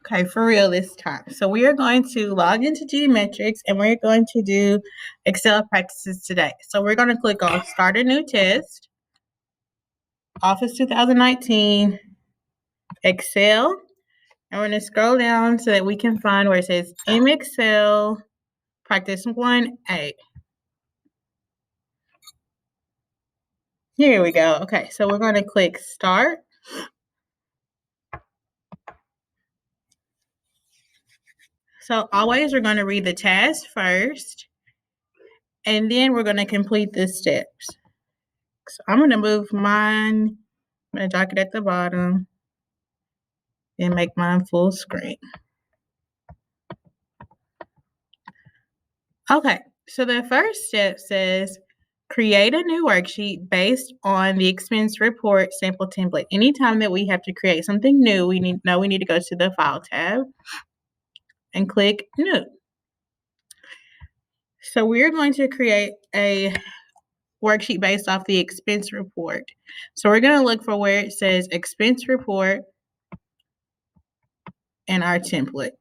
Okay, for real this time. So we are going to log into Geometrics and we're going to do Excel practices today. So we're going to click on Start a New Test, Office 2019, Excel, and we're going to scroll down so that we can find where it says Excel Practice 1A. Here we go. Okay, so we're going to click Start. So always we're going to read the task first, and then we're going to complete the steps. So I'm going to move mine. I'm going to dock it at the bottom and make mine full screen. Okay, so the first step says create a new worksheet based on the expense report sample template. Anytime that we have to create something new, we need to go to the File tab and click New. So we're going to create a worksheet based off the expense report. So we're going to look for where it says expense report and our templates.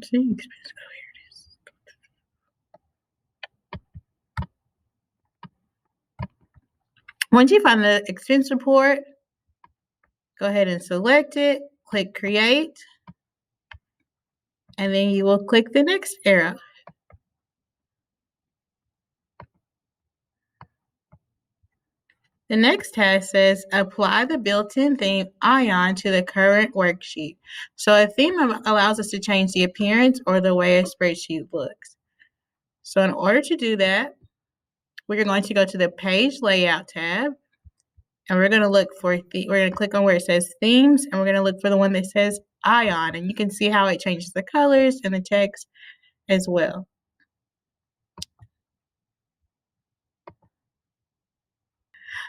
See, expense, oh, here it is. Once you find the expense report, go ahead and select it, click create, and then you will click the next arrow. The next task says apply the built-in theme Ion to the current worksheet. So a theme allows us to change the appearance or the way a spreadsheet looks. So in order to do that, we're going to go to the Page Layout tab, and we're going to click on where it says Themes, and we're going to look for the one that says Ion, and you can see how it changes the colors and the text as well.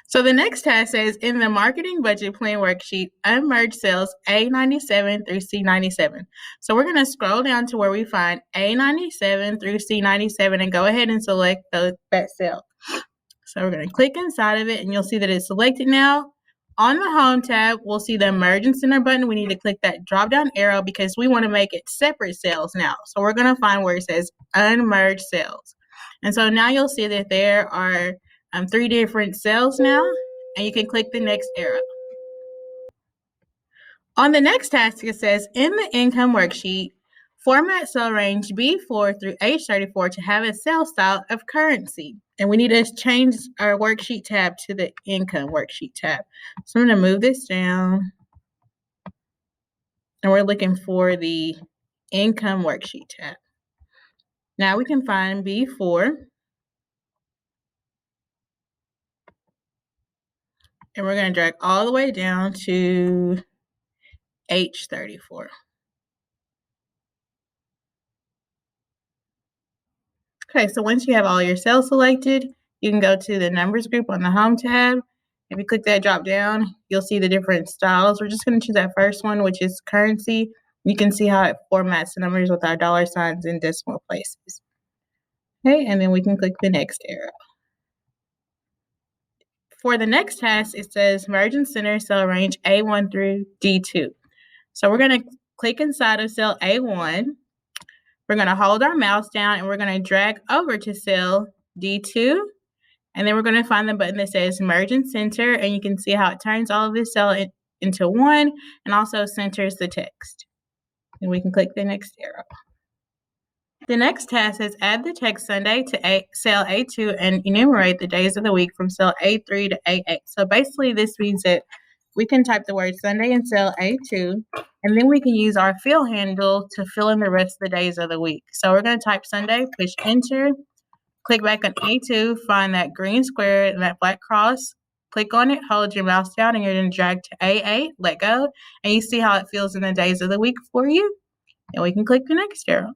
So the next task says, in the marketing budget plan worksheet, unmerge cells A97 through C97. So we're going to scroll down to where we find A97 through C97 and go ahead and select that cell. So we're going to click inside of it, and you'll see that it's selected now. On the Home tab, we'll see the Merge and Center button. We need to click that drop-down arrow because we want to make it separate cells now. So we're going to find where it says Unmerge Cells. And so now you'll see that there are 3 different cells now, and you can click the next arrow. On the next task, it says, in the income worksheet, format cell range B4 through H34 to have a cell style of currency. And we need to change our worksheet tab to the income worksheet tab. So I'm going to move this down, and we're looking for the income worksheet tab. Now we can find B4. And we're going to drag all the way down to H34. Okay, so once you have all your cells selected, you can go to the numbers group on the Home tab. If you click that drop down, you'll see the different styles. We're just going to choose that first one, which is currency. You can see how it formats the numbers with our dollar signs in decimal places. Okay, and then we can click the next arrow. For the next task, it says merge and center cell range A1 through D2. So we're going to click inside of cell A1. We're going to hold our mouse down, and we're going to drag over to cell D2. And then we're going to find the button that says Merge and Center, and you can see how it turns all of this cell into one and also centers the text. And we can click the next arrow. The next task is add the text Sunday to cell A2 and enumerate the days of the week from cell A3 to A8. So basically this means that we can type the word Sunday in cell A2, and then we can use our fill handle to fill in the rest of the days of the week. So we're going to type Sunday, push enter, click back on A2, find that green square and that black cross, click on it, hold your mouse down, and you're going to drag to A8, let go, and you see how it fills in the days of the week for you. And we can click the next arrow.